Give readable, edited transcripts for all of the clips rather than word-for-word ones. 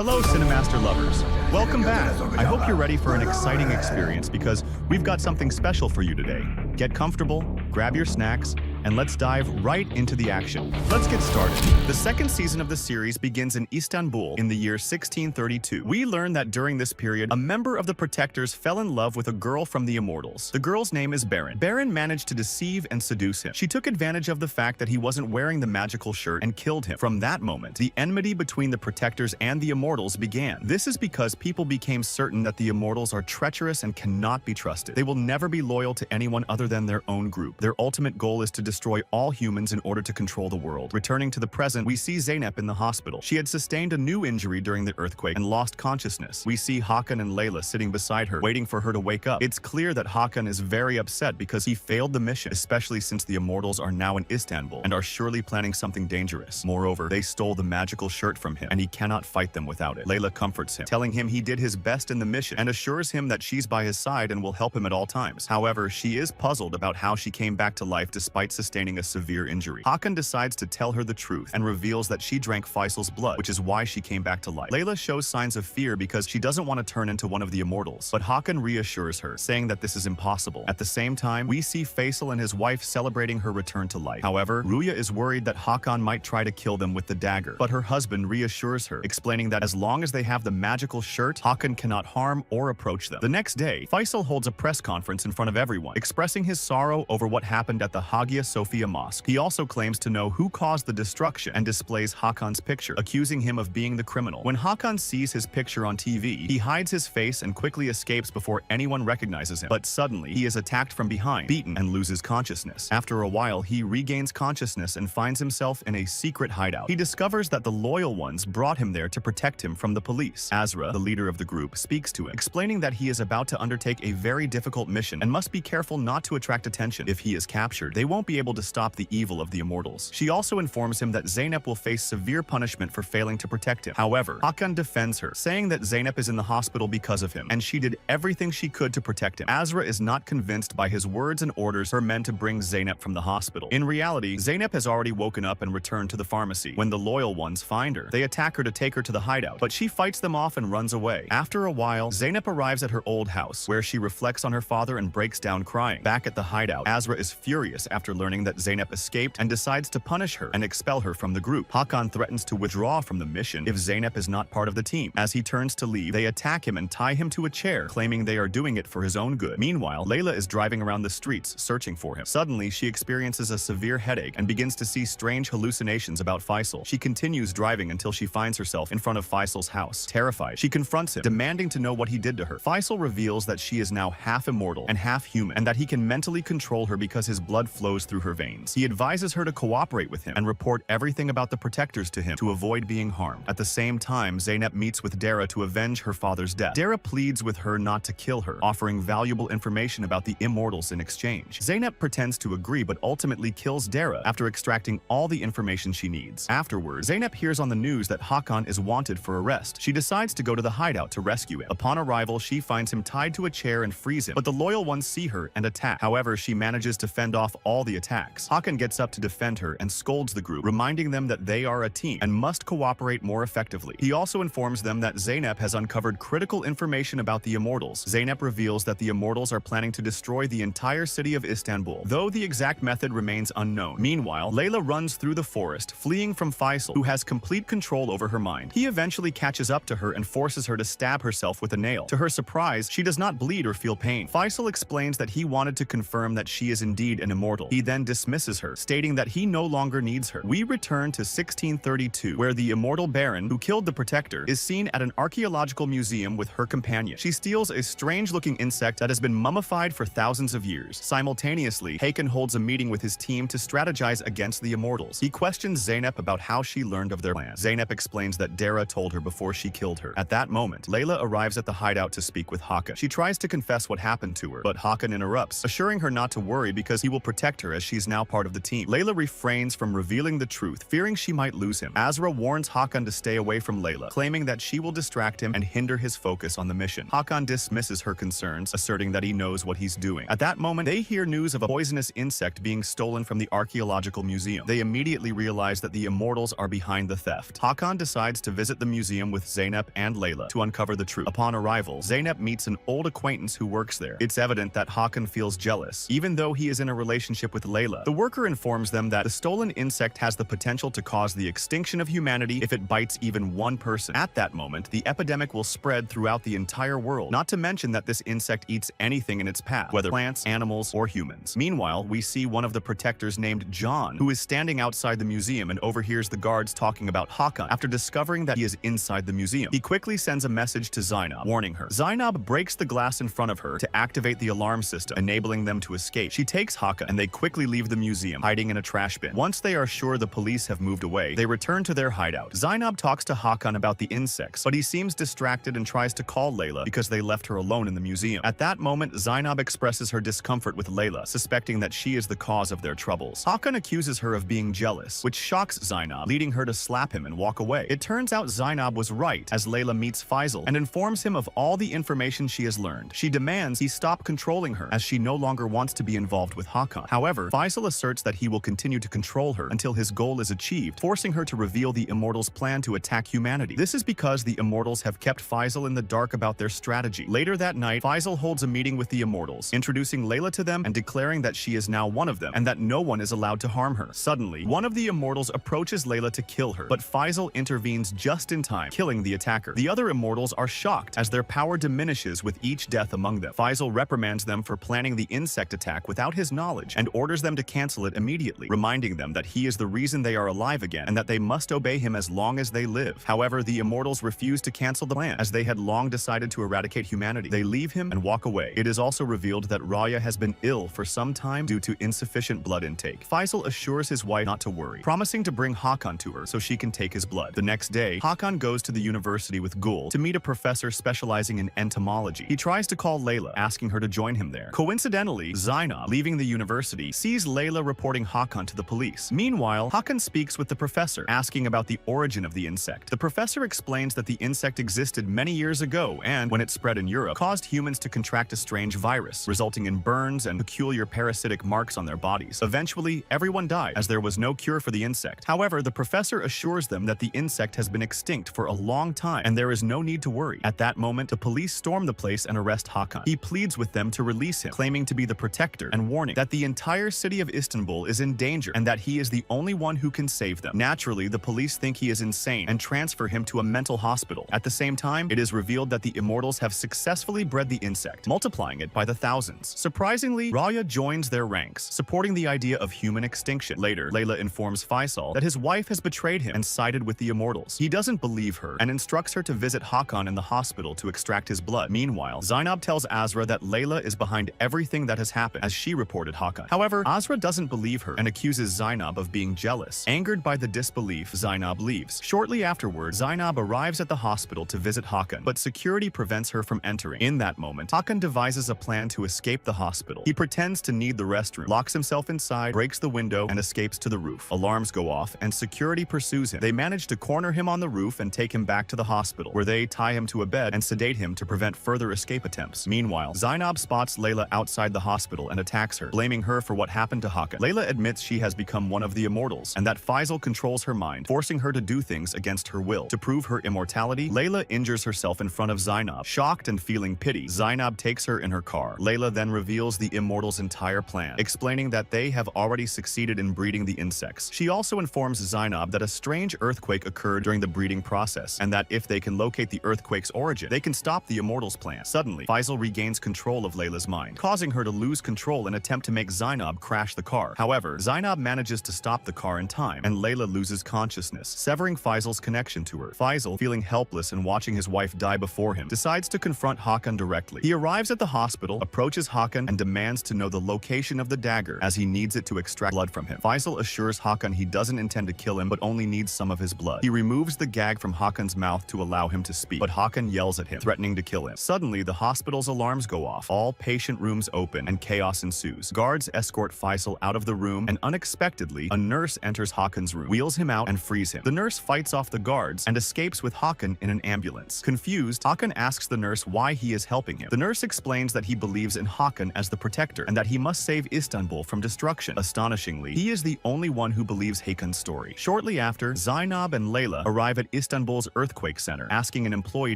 Hello, Cinemaster lovers. Welcome back. I hope you're ready for an exciting experience because we've got something special for you today. Get comfortable, grab your snacks, and let's dive right into the action. Let's get started. The second season of the series begins in Istanbul in the year 1632. We learn that during this period, a member of the Protectors fell in love with a girl from the Immortals. The girl's name is Baron. Baron managed to deceive and seduce him. She took advantage of the fact that he wasn't wearing the magical shirt and killed him. From that moment, the enmity between the Protectors and the Immortals began. This is because people became certain that the Immortals are treacherous and cannot be trusted. They will never be loyal to anyone other than their own group. Their ultimate goal is to destroy all humans in order to control the world. Returning to the present, we see Zeynep in the hospital. She had sustained a new injury during the earthquake and lost consciousness. We see Hakan and Layla sitting beside her, waiting for her to wake up. It's clear that Hakan is very upset because he failed the mission, especially since the Immortals are now in Istanbul and are surely planning something dangerous. Moreover, they stole the magical shirt from him, and he cannot fight them without it. Layla comforts him, telling him he did his best in the mission and assures him that she's by his side and will help him at all times. However, she is puzzled about how she came back to life despite sustaining a severe injury. Hakan decides to tell her the truth and reveals that she drank Faisal's blood, which is why she came back to life. Layla shows signs of fear because she doesn't want to turn into one of the Immortals, but Hakan reassures her, saying that this is impossible. At the same time, we see Faisal and his wife celebrating her return to life. However, Ruya is worried that Hakan might try to kill them with the dagger, but her husband reassures her, explaining that as long as they have the magical shirt, Hakan cannot harm or approach them. The next day, Faisal holds a press conference in front of everyone, expressing his sorrow over what happened at the Hagia Sophia Mosque. He also claims to know who caused the destruction and displays Hakan's picture, accusing him of being the criminal. When Hakan sees his picture on TV, he hides his face and quickly escapes before anyone recognizes him. But suddenly, he is attacked from behind, beaten, and loses consciousness. After a while, he regains consciousness and finds himself in a secret hideout. He discovers that the loyal ones brought him there to protect him from the police. Azra, the leader of the group, speaks to him, explaining that he is about to undertake a very difficult mission and must be careful not to attract attention. If he is captured, they won't be able to stop the evil of the Immortals. She also informs him that Zeynep will face severe punishment for failing to protect him. However, Hakan defends her, saying that Zeynep is in the hospital because of him, and she did everything she could to protect him. Azra is not convinced by his words and orders her men to bring Zeynep from the hospital. In reality, Zeynep has already woken up and returned to the pharmacy. When the loyal ones find her, they attack her to take her to the hideout, but she fights them off and runs away. After a while, Zeynep arrives at her old house, where she reflects on her father and breaks down crying. Back at the hideout, Azra is furious after learning that Zeynep escaped and decides to punish her and expel her from the group. Hakan threatens to withdraw from the mission if Zeynep is not part of the team. As he turns to leave, they attack him and tie him to a chair, claiming they are doing it for his own good. Meanwhile, Layla is driving around the streets, searching for him. Suddenly, she experiences a severe headache and begins to see strange hallucinations about Faisal. She continues driving until she finds herself in front of Faisal's house. Terrified, she confronts him, demanding to know what he did to her. Faisal reveals that she is now half immortal and half human, and that he can mentally control her because his blood flows through her veins. He advises her to cooperate with him and report everything about the Protectors to him to avoid being harmed. At the same time, Zeynep meets with Dara to avenge her father's death. Dara pleads with her not to kill her, offering valuable information about the Immortals in exchange. Zeynep pretends to agree but ultimately kills Dara after extracting all the information she needs. Afterwards, Zeynep hears on the news that Hakan is wanted for arrest. She decides to go to the hideout to rescue him. Upon arrival, she finds him tied to a chair and frees him, but the loyal ones see her and attack. However, she manages to fend off all the attacks. Hakan gets up to defend her and scolds the group, reminding them that they are a team and must cooperate more effectively. He also informs them that Zeynep has uncovered critical information about the Immortals. Zeynep reveals that the Immortals are planning to destroy the entire city of Istanbul, though the exact method remains unknown. Meanwhile, Layla runs through the forest, fleeing from Faisal, who has complete control over her mind. He eventually catches up to her and forces her to stab herself with a nail. To her surprise, she does not bleed or feel pain. Faisal explains that he wanted to confirm that she is indeed an immortal. He then dismisses her, stating that he no longer needs her. We return to 1632, where the immortal Baron, who killed the Protector, is seen at an archaeological museum with her companion. She steals a strange-looking insect that has been mummified for thousands of years. Simultaneously, Hakan holds a meeting with his team to strategize against the Immortals. He questions Zeynep about how she learned of their plan. Zeynep explains that Dara told her before she killed her. At that moment, Layla arrives at the hideout to speak with Hakan. She tries to confess what happened to her, but Hakan interrupts, assuring her not to worry because he will protect her as she's now part of the team. Layla refrains from revealing the truth, fearing she might lose him. Azra warns Hakan to stay away from Layla, claiming that she will distract him and hinder his focus on the mission. Hakan dismisses her concerns, asserting that he knows what he's doing. At that moment, they hear news of a poisonous insect being stolen from the archaeological museum. They immediately realize that the immortals are behind the theft. Hakan decides to visit the museum with Zeynep and Layla to uncover the truth. Upon arrival, Zeynep meets an old acquaintance who works there. It's evident that Hakan feels jealous, even though he is in a relationship with Layla. The worker informs them that the stolen insect has the potential to cause the extinction of humanity if it bites even one person. At that moment, the epidemic will spread throughout the entire world, not to mention that this insect eats anything in its path, whether plants, animals, or humans. Meanwhile, we see one of the protectors named John, who is standing outside the museum and overhears the guards talking about Hakan. After discovering that he is inside the museum, he quickly sends a message to Zainab, warning her. Zainab breaks the glass in front of her to activate the alarm system, enabling them to escape. She takes Hakan, and they quickly leave the museum, hiding in a trash bin. Once they are sure the police have moved away, they return to their hideout. Zainab talks to Hakan about the insects, but he seems distracted and tries to call Layla because they left her alone in the museum. At that moment, Zainab expresses her discomfort with Layla, suspecting that she is the cause of their troubles. Hakan accuses her of being jealous, which shocks Zainab, leading her to slap him and walk away. It turns out Zainab was right, as Layla meets Faisal and informs him of all the information she has learned. She demands he stop controlling her, as she no longer wants to be involved with Hakan. However, Faisal asserts that he will continue to control her until his goal is achieved, forcing her to reveal the Immortals' plan to attack humanity. This is because the Immortals have kept Faisal in the dark about their strategy. Later that night, Faisal holds a meeting with the Immortals, introducing Layla to them and declaring that she is now one of them and that no one is allowed to harm her. Suddenly, one of the Immortals approaches Layla to kill her, but Faisal intervenes just in time, killing the attacker. The other Immortals are shocked as their power diminishes with each death among them. Faisal reprimands them for planning the insect attack without his knowledge and orders them to cancel it immediately, reminding them that he is the reason they are alive again and that they must obey him as long as they live. However, the Immortals refuse to cancel the plan, as they had long decided to eradicate humanity. They leave him and walk away. It is also revealed that Raya has been ill for some time due to insufficient blood intake. Faisal assures his wife not to worry, promising to bring Hakan to her so she can take his blood. The next day, Hakan goes to the university with Gul to meet a professor specializing in entomology. He tries to call Layla, asking her to join him there. Coincidentally, Zainab, leaving the university, sees Layla reporting Hakan to the police. Meanwhile, Hakan speaks with the professor, asking about the origin of the insect. The professor explains that the insect existed many years ago and, when it spread in Europe, caused humans to contract a strange virus, resulting in burns and peculiar parasitic marks on their bodies. Eventually, everyone died, as there was no cure for the insect. However, the professor assures them that the insect has been extinct for a long time, and there is no need to worry. At that moment, the police storm the place and arrest Hakan. He pleads with them to release him, claiming to be the protector and warning that the entire city of Istanbul is in danger and that he is the only one who can save them. Naturally, the police think he is insane and transfer him to a mental hospital. At the same time, it is revealed that the Immortals have successfully bred the insect, multiplying it by the thousands. Surprisingly, Raya joins their ranks, supporting the idea of human extinction. Later, Layla informs Faisal that his wife has betrayed him and sided with the Immortals. He doesn't believe her and instructs her to visit Hakan in the hospital to extract his blood. Meanwhile, Zainab tells Azra that Layla is behind everything that has happened, as she reported Hakan. However, Azra doesn't believe her and accuses Zainab of being jealous. Angered by the disbelief, Zainab leaves. Shortly afterward, Zainab arrives at the hospital to visit Hakan, but security prevents her from entering. In that moment, Hakan devises a plan to escape the hospital. He pretends to need the restroom, locks himself inside, breaks the window, and escapes to the roof. Alarms go off, and security pursues him. They manage to corner him on the roof and take him back to the hospital, where they tie him to a bed and sedate him to prevent further escape attempts. Meanwhile, Zainab spots Layla outside the hospital and attacks her, blaming her for what happened to Hakan. Layla admits she has become one of the Immortals, and that Faisal controls her mind, forcing her to do things against her will. To prove her immortality, Layla injures herself in front of Zainab. Shocked and feeling pity, Zainab takes her in her car. Layla then reveals the Immortals' entire plan, explaining that they have already succeeded in breeding the insects. She also informs Zainab that a strange earthquake occurred during the breeding process, and that if they can locate the earthquake's origin, they can stop the Immortals' plan. Suddenly, Faisal regains control of Layla's mind, causing her to lose control and attempt to make Zainab crash the car. However, Zainab manages to stop the car in time, and Layla loses consciousness, severing Faisal's connection to her. Faisal, feeling helpless and watching his wife die before him, decides to confront Hakan directly. He arrives at the hospital, approaches Hakan, and demands to know the location of the dagger, as he needs it to extract blood from him. Faisal assures Hakan he doesn't intend to kill him, but only needs some of his blood. He removes the gag from Hakan's mouth to allow him to speak, but Hakan yells at him, threatening to kill him. Suddenly, the hospital's alarms go off. All patient rooms open, and chaos ensues. Guards escort escort Faisal out of the room, and unexpectedly, a nurse enters Hakan's room, wheels him out, and frees him. The nurse fights off the guards and escapes with Hakan in an ambulance. Confused, Hakan asks the nurse why he is helping him. The nurse explains that he believes in Hakan as the protector and that he must save Istanbul from destruction. Astonishingly, he is the only one who believes Hakan's story. Shortly after, Zainab and Layla arrive at Istanbul's earthquake center, asking an employee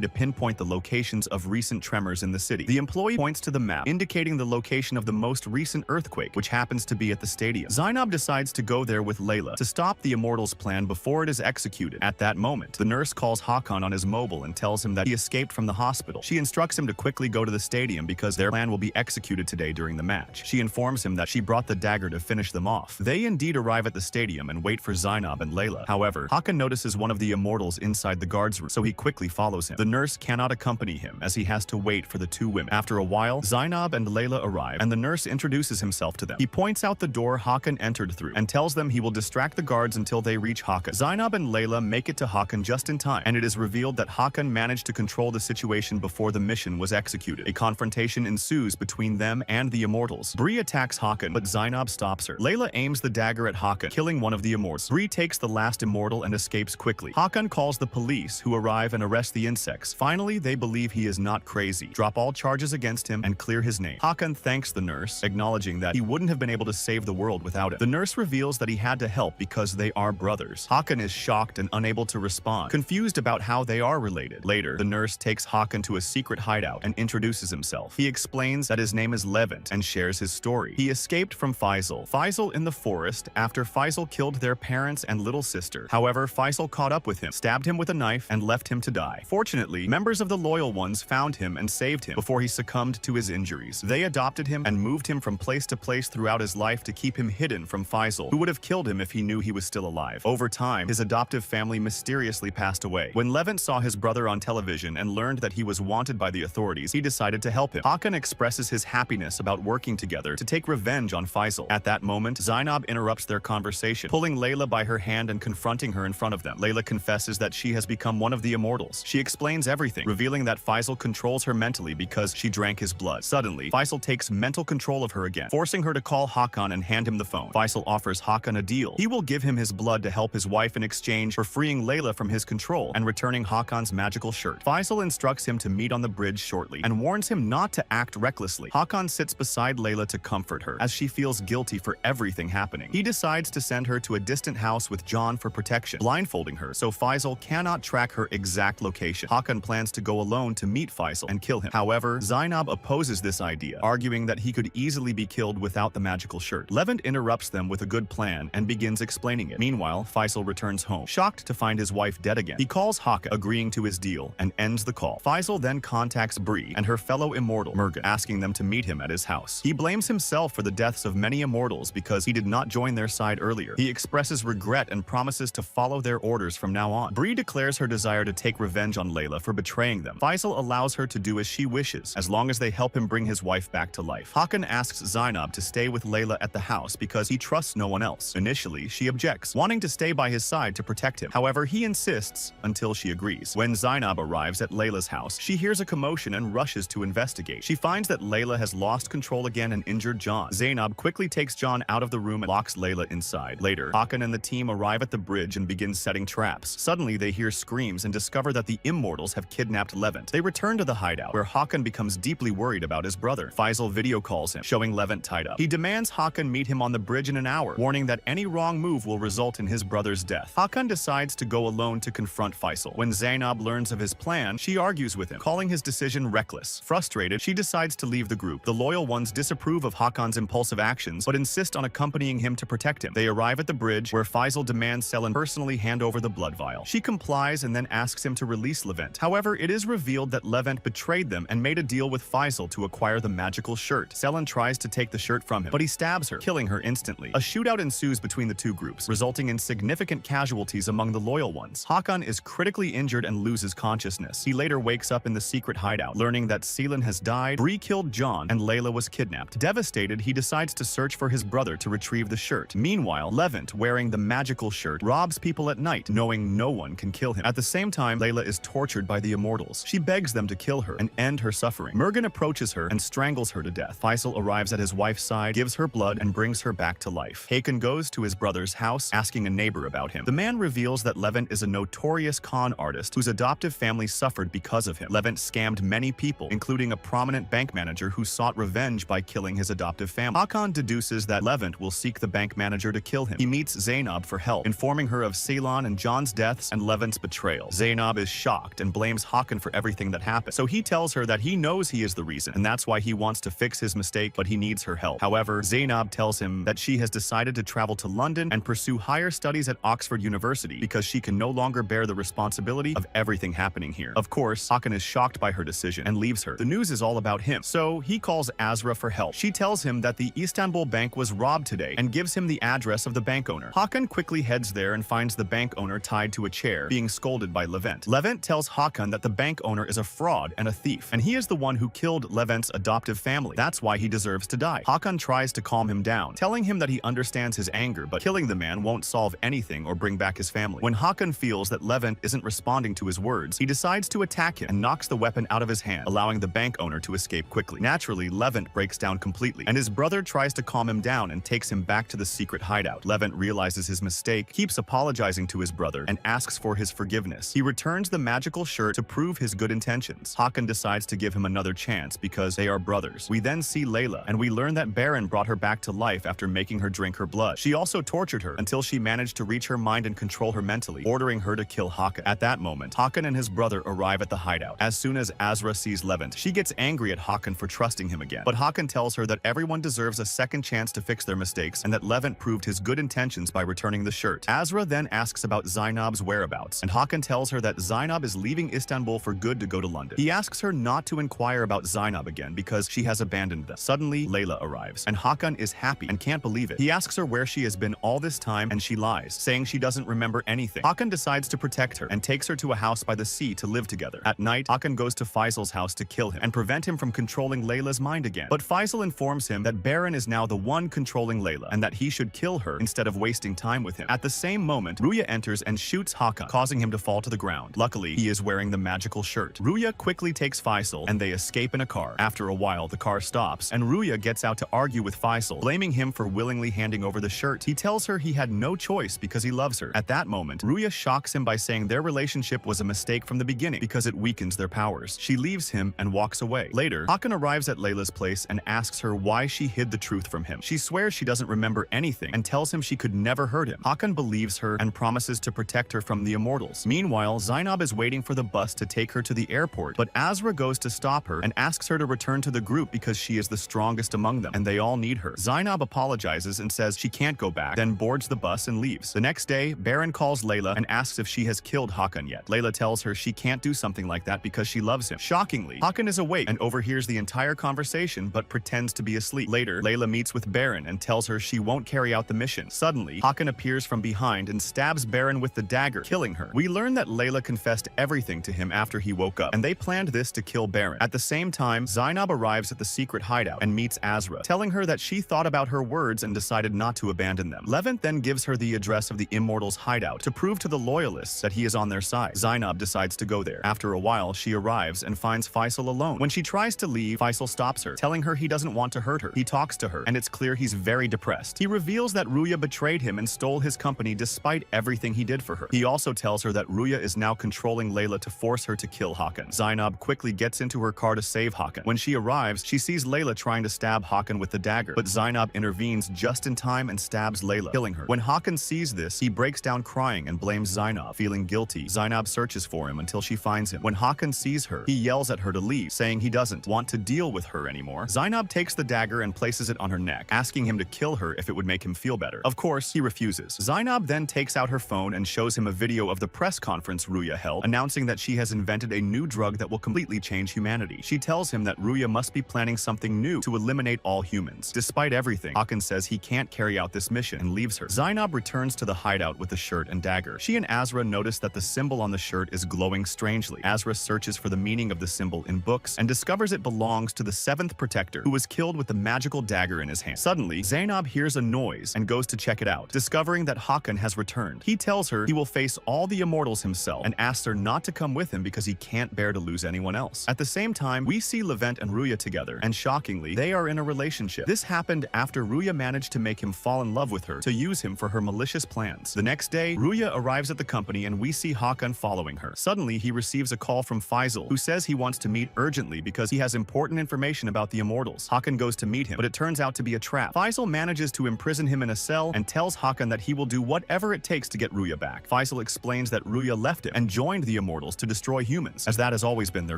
to pinpoint the locations of recent tremors in the city. The employee points to the map, indicating the location of the most recent earthquake, which happens to be at the stadium. Zainab decides to go there with Layla to stop the Immortals' plan before it is executed. At that moment, the nurse calls Hakan on his mobile and tells him that he escaped from the hospital. She instructs him to quickly go to the stadium because their plan will be executed today during the match. She informs him that she brought the dagger to finish them off. They indeed arrive at the stadium and wait for Zainab and Layla. However, Hakan notices one of the Immortals inside the guards room, so he quickly follows him. The nurse cannot accompany him as he has to wait for the two women. After a while, Zainab and Layla arrive, and the nurse introduces himself to them. He points out the door Hakan entered through and tells them he will distract the guards until they reach Hakan. Zainab and Layla make it to Hakan just in time, and it is revealed that Hakan managed to control the situation before the mission was executed. A confrontation ensues between them and the Immortals. Bree attacks Hakan, but Zainab stops her. Layla aims the dagger at Hakan, killing one of the Immortals. Bree takes the last Immortal and escapes quickly. Hakan calls the police, who arrive and arrest the insects. Finally, they believe he is not crazy, drop all charges against him, and clear his name. Hakan thanks the nurse, acknowledging that he wouldn't have been able to save the world without it. The nurse reveals that he had to help because they are brothers. Hakan is shocked and unable to respond, confused about how they are related. Later, the nurse takes Hakan to a secret hideout and introduces himself. He explains that his name is Levent and shares his story. He escaped from Faisal in the forest after Faisal killed their parents and little sister. However, Faisal caught up with him, stabbed him with a knife, and left him to die. Fortunately, members of the Loyal Ones found him and saved him before he succumbed to his injuries. They adopted him and moved him from place to place throughout his life to keep him hidden from Faisal, who would have killed him if he knew he was still alive. Over time, his adoptive family mysteriously passed away. When Levent saw his brother on television and learned that he was wanted by the authorities, he decided to help him. Hakan expresses his happiness about working together to take revenge on Faisal. At that moment, Zainab interrupts their conversation, pulling Layla by her hand and confronting her in front of them. Layla confesses that she has become one of the Immortals. She explains everything, revealing that Faisal controls her mentally because she drank his blood. Suddenly, Faisal takes mental control of her again, forcing her to call Hakan and hand him the phone. Faisal offers Hakan a deal. He will give him his blood to help his wife in exchange for freeing Layla from his control and returning Hakan's magical shirt. Faisal instructs him to meet on the bridge shortly and warns him not to act recklessly. Hakan sits beside Layla to comfort her as she feels guilty for everything happening. He decides to send her to a distant house with John for protection, blindfolding her so Faisal cannot track her exact location. Hakan plans to go alone to meet Faisal and kill him. However, Zainab opposes this idea, arguing that he could easily be killed without the magical shirt. Levent interrupts them with a good plan and begins explaining it. Meanwhile, Faisal returns home, shocked to find his wife dead again. He calls Hakan, agreeing to his deal, and ends the call. Faisal then contacts Bree and her fellow Immortal, Mergen, asking them to meet him at his house. He blames himself for the deaths of many Immortals because he did not join their side earlier. He expresses regret and promises to follow their orders from now on. Bree declares her desire to take revenge on Layla for betraying them. Faisal allows her to do as she wishes, as long as they help him bring his wife back to life. Hakan asks Zainab to stay with Layla at the house because he trusts no one else. Initially, she objects, wanting to stay by his side to protect him. However, he insists until she agrees. When Zainab arrives at Layla's house, she hears a commotion and rushes to investigate. She finds that Layla has lost control again and injured John. Zainab quickly takes John out of the room and locks Layla inside. Later, Hakan and the team arrive at the bridge and begin setting traps. Suddenly, they hear screams and discover that the Immortals have kidnapped Levent. They return to the hideout, where Hakan becomes deeply worried about his brother. Faisal video calls him, showing Levent tied up. He demands Hakan meet him on the bridge in an hour, warning that any wrong move will result in his brother's death. Hakan decides to go alone to confront Faisal. When Zainab learns of his plan, she argues with him, calling his decision reckless. Frustrated, she decides to leave the group. The Loyal Ones disapprove of Hakan's impulsive actions, but insist on accompanying him to protect him. They arrive at the bridge, where Faisal demands Selin personally hand over the blood vial. She complies and then asks him to release Levent. However, it is revealed that Levent betrayed them and made a deal with Faisal to acquire the magical shirt. Selin tries to take the shirt from him, but he stabs her, killing her instantly. A shootout ensues between the two groups, resulting in significant casualties among the Loyal Ones. Hakan is critically injured and loses consciousness. He later wakes up in the secret hideout, learning that Selin has died, Bree killed John, and Layla was kidnapped. Devastated, he decides to search for his brother to retrieve the shirt. Meanwhile, Levent, wearing the magical shirt, robs people at night, knowing no one can kill him. At the same time, Layla is tortured by the Immortals. She begs them to kill her and end her suffering. Mergen approaches her and strangles her to death. Faisal arrives at his wife's side, gives gives her blood and brings her back to life. Hakan goes to his brother's house, asking a neighbor about him. The man reveals that Levent is a notorious con artist whose adoptive family suffered because of him. Levent scammed many people, including a prominent bank manager who sought revenge by killing his adoptive family. Hakan deduces that Levent will seek the bank manager to kill him. He meets Zainab for help, informing her of Ceylon and John's deaths and Levent's betrayal. Zainab is shocked and blames Hakan for everything that happened. So he tells her that he knows he is the reason, and that's why he wants to fix his mistake, but he needs her help. However, Zainab tells him that she has decided to travel to London and pursue higher studies at Oxford University because she can no longer bear the responsibility of everything happening here. Of course, Hakan is shocked by her decision and leaves her. The news is all about him, so he calls Azra for help. She tells him that the Istanbul bank was robbed today and gives him the address of the bank owner. Hakan quickly heads there and finds the bank owner tied to a chair, being scolded by Levent. Levent tells Hakan that the bank owner is a fraud and a thief, and he is the one who killed Levent's adoptive family. That's why he deserves to die. Hakan tries to calm him down, telling him that he understands his anger, but killing the man won't solve anything or bring back his family. When Hakan feels that Levent isn't responding to his words, he decides to attack him and knocks the weapon out of his hand, allowing the bank owner to escape quickly. Naturally, Levent breaks down completely, and his brother tries to calm him down and takes him back to the secret hideout. Levent realizes his mistake, keeps apologizing to his brother, and asks for his forgiveness. He returns the magical shirt to prove his good intentions. Hakan decides to give him another chance because they are brothers. We then see Layla, and we learn that Baron brought her back to life after making her drink her blood. She also tortured her until she managed to reach her mind and control her mentally, ordering her to kill Hakan. At that moment, Hakan and his brother arrive at the hideout. As soon as Azra sees Levent, she gets angry at Hakan for trusting him again. But Hakan tells her that everyone deserves a second chance to fix their mistakes and that Levent proved his good intentions by returning the shirt. Azra then asks about Zainab's whereabouts, and Hakan tells her that Zainab is leaving Istanbul for good to go to London. He asks her not to inquire about Zainab again because she has abandoned them. Suddenly, Layla arrives, and Hakan is happy and can't believe it. He asks her where she has been all this time, and she lies, saying she doesn't remember anything. Hakan decides to protect her and takes her to a house by the sea to live together. At night, Hakan goes to Faisal's house to kill him and prevent him from controlling Layla's mind again. But Faisal informs him that Baron is now the one controlling Layla and that he should kill her instead of wasting time with him. At the same moment, Ruya enters and shoots Hakan, causing him to fall to the ground. Luckily, he is wearing the magical shirt. Ruya quickly takes Faisal and they escape in a car. After a while, the car stops and Ruya gets out to argue with Faisal, blaming him for willingly handing over the shirt. He tells her he had no choice because he loves her. At that moment, Ruya shocks him by saying their relationship was a mistake from the beginning because it weakens their powers. She leaves him and walks away. Later, Hakan arrives at Layla's place and asks her why she hid the truth from him. She swears she doesn't remember anything and tells him she could never hurt him. Hakan believes her and promises to protect her from the immortals. Meanwhile, Zainab is waiting for the bus to take her to the airport, but Azra goes to stop her and asks her to return to the group because she is the strongest among them and they all need her. Zainab apologizes and says she can't go back, then boards the bus and leaves. The next day, Baron calls Layla and asks if she has killed Hakan yet. Layla tells her she can't do something like that because she loves him. Shockingly, Hakan is awake and overhears the entire conversation but pretends to be asleep. Later, Layla meets with Baron and tells her she won't carry out the mission. Suddenly, Hakan appears from behind and stabs Baron with the dagger, killing her. We learn that Layla confessed everything to him after he woke up, and they planned this to kill Baron. At the same time, Zainab arrives at the secret hideout and meets Azra, telling her that she thought about her words and decided not to abandon them. Levent then gives her the address of the Immortals' hideout to prove to the loyalists that he is on their side. Zainab decides to go there. After a while, she arrives and finds Faisal alone. When she tries to leave, Faisal stops her, telling her he doesn't want to hurt her. He talks to her, and it's clear he's very depressed. He reveals that Ruya betrayed him and stole his company despite everything he did for her. He also tells her that Ruya is now controlling Layla to force her to kill Hakan. Zainab quickly gets into her car to save Hakan. When she arrives, she sees Layla trying to stab Hakan with the dagger, but Zainab intervenes just in time and stabs Layla, killing her. When Hakan sees this, he breaks down crying and blames Zainab. Feeling guilty, Zainab searches for him until she finds him. When Hakan sees her, he yells at her to leave, saying he doesn't want to deal with her anymore. Zainab takes the dagger and places it on her neck, asking him to kill her if it would make him feel better. Of course, he refuses. Zainab then takes out her phone and shows him a video of the press conference Ruya held, announcing that she has invented a new drug that will completely change humanity. She tells him that Ruya must be planning something new to eliminate all humans. Despite everything, Hakan says he can't carry out this mission and leaves her. Zainab returns to the hideout with the shirt and dagger. She and Azra notice that the symbol on the shirt is glowing strangely. Azra searches for the meaning of the symbol in books and discovers it belongs to the 7th protector, who was killed with the magical dagger in his hand. Suddenly, Zainab hears a noise and goes to check it out, discovering that Hakan has returned. He tells her he will face all the immortals himself and asks her not to come with him because he can't bear to lose anyone else. At the same time, we see Levent and Ruya together, and shockingly, they are in a relationship. This happened after Ruya managed to make him fall in love with her to use him for her malicious plans. The next day, Ruya arrives at the company and we see Hakan following her. Suddenly, he receives a call from Faisal, who says he wants to meet urgently because he has important information about the immortals. Hakan goes to meet him, but it turns out to be a trap. Faisal manages to imprison him in a cell and tells Hakan that he will do whatever it takes to get Ruya back. Faisal explains that Ruya left him and joined the immortals to destroy humans, as that has always been their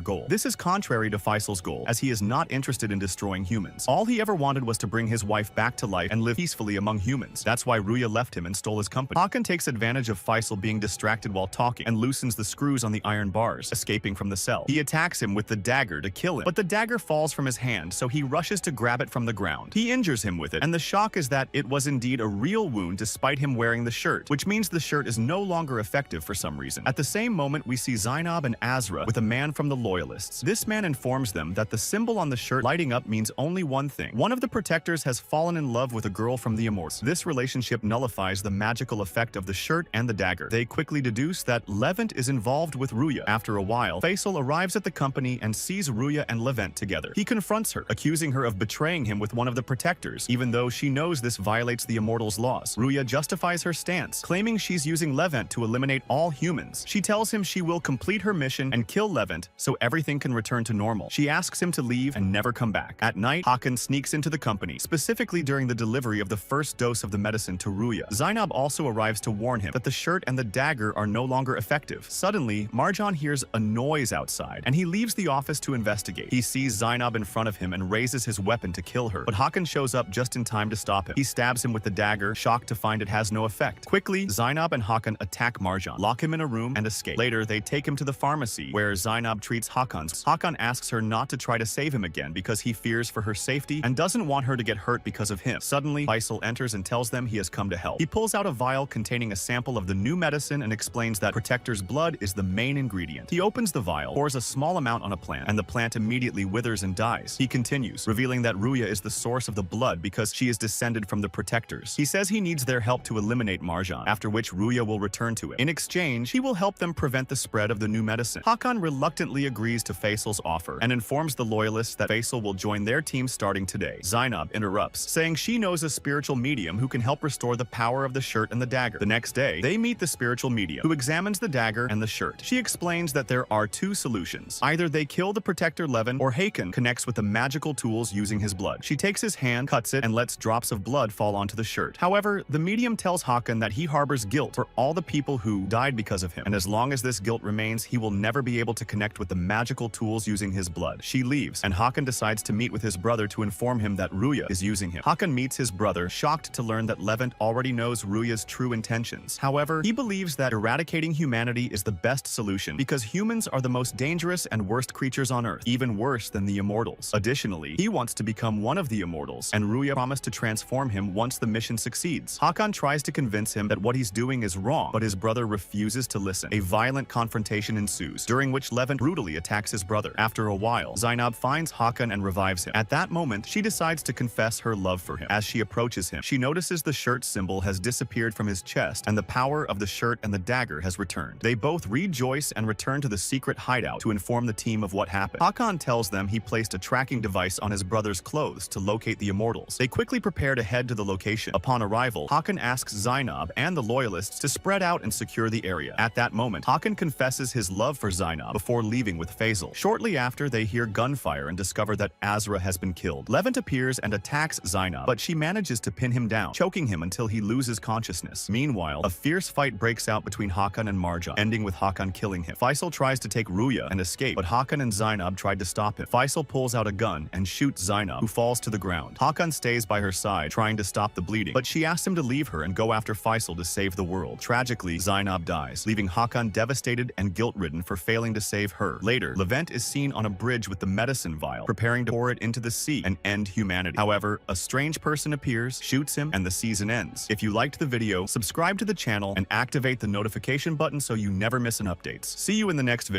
goal. This is contrary to Faisal's goal, as he is not interested in destroying humans. All he ever wanted was to bring his wife back to life and live peacefully among humans. That's why Ruya left him and stole his company. Hakan takes advantage of Faisal being distracted while talking and loosens the screws on the iron bars, escaping from the cell. He attacks him with the dagger to kill him, but the dagger falls from his hand, so he rushes to grab it from the ground. He injures him with it, and the shock is that it was indeed a real wound despite him wearing the shirt, which means the shirt is no longer effective for some reason. At the same moment, we see Zainab and Azra with a man from the Loyalists. This man informs them that the symbol on the shirt lighting up means only one thing. One of the protectors has fallen in love with a girl from the immortals. This relationship nullifies the magical effect of the shirt and the dagger. They quickly deduce that Levent is involved with Ruya. After a while, Faisal arrives at the company and sees Ruya and Levent together. He confronts her, accusing her of betraying him with one of the protectors, even though she knows this violates the immortals' laws. Ruya justifies her stance, claiming she's using Levent to eliminate all humans. She tells him she will complete her mission and kill Levent so everything can return to normal. She asks him to leave and never come back. At night, Hakan sneaks into the company, specifically during the delivery of the first dose of the medicine to Ruya. Zainab also arrives to warn him that the shirt and the dagger are no longer effective. Suddenly, Marjan hears a noise outside, and he leaves the office to investigate. He sees Zainab in front of him and raises his weapon to kill her, but Hakan shows up just in time to stop him. He stabs him with the dagger, shocked to find it has no effect. Quickly, Zainab and Hakan attack Marjan, lock him in a room, and escape. Later, they take him to the pharmacy, where Zainab treats Hakan. Hakan asks her not to try to save him again because he fears for her safety and doesn't want her to get hurt because of him. Suddenly, Faisal enters and tells them he has come to help. He pulls out a vial containing a sample of the new medicine and explains that Protector's blood is the main ingredient. He opens the vial, pours a small amount on a plant, and the plant immediately withers and dies. He continues, revealing that Ruya is the source of the blood because she is descended from the Protectors. He says he needs their help to eliminate Marjan, after which Ruya will return to him. In exchange, he will help them prevent the spread of the new medicine. Hakan reluctantly agrees to Faisal's offer and informs the Loyalists that Faisal will join their team starting today. Zainab interrupts, saying she knows a spiritual medium who can help restore the power of the shirt and the dagger. The next day, they meet the spiritual medium, who examines the dagger and the shirt. She explains that there are two solutions. Either they kill the Protector Levin, or Hakan connects with the magical tools using his blood. She takes his hand, cuts it, and lets drops of blood fall onto the shirt. However, the medium tells Hakan that he harbors guilt for all the people who died because of him, and as long as this guilt remains, he will never be able to connect with the magical tools using his blood. She leaves, and Hakan decides to meet with his brother to inform him that Ruya is using him. Hakan meets his brother, shocked to learn that Levent already knows Ruya's true intentions. However, he believes that eradicating humanity is the best solution because humans are the most dangerous and worst creatures on Earth, even worse than the immortals. Additionally, he wants to become one of the immortals, and Ruya promised to transform him once the mission succeeds. Hakan tries to convince him that what he's doing is wrong, but his brother refuses to listen. A violent confrontation ensues, during which Levent brutally attacks his brother. After a while, Zainab finds Hakan and revives him. At that moment, she decides to confess her love for him. As she approaches him, she notices the shirt symbol has disappeared from his chest, and the power of the shirt and the dagger has returned. They both rejoice and return to the secret hideout to inform the team of what happened. Hakan tells them he placed a tracking device on his brother's clothes to locate the immortals. They quickly prepare to head to the location. Upon arrival, Hakan asks Zainab and the Loyalists to spread out and secure the area. At that moment, Hakan confesses his love for Zainab before leaving with Faisal. Shortly after, they hear gunfire and discover that Azra has been killed. Levent appears and attacks Zainab, but she manages to pin him down, choking him until he loses consciousness. Meanwhile, a fierce fight breaks out between Hakan and Marjan, ending with Hakan killing him. Faisal tries to take Ruya and escape, but Hakan and Zainab tried to stop him. Faisal pulls out a gun and shoots Zainab, who falls to the ground. Hakan stays by her side, trying to stop the bleeding, but she asks him to leave her and go after Faisal to save the world. Tragically, Zainab dies, leaving Hakan devastated and guilt-ridden for failing to save her. Later, Levent is seen on a bridge with the medicine vial, preparing to pour it into the sea and end humanity. However, a strange person appears, shoots him, and the season ends. If you liked the video, subscribe to the channel and activate the notification button so you never miss an update. See you in the next video.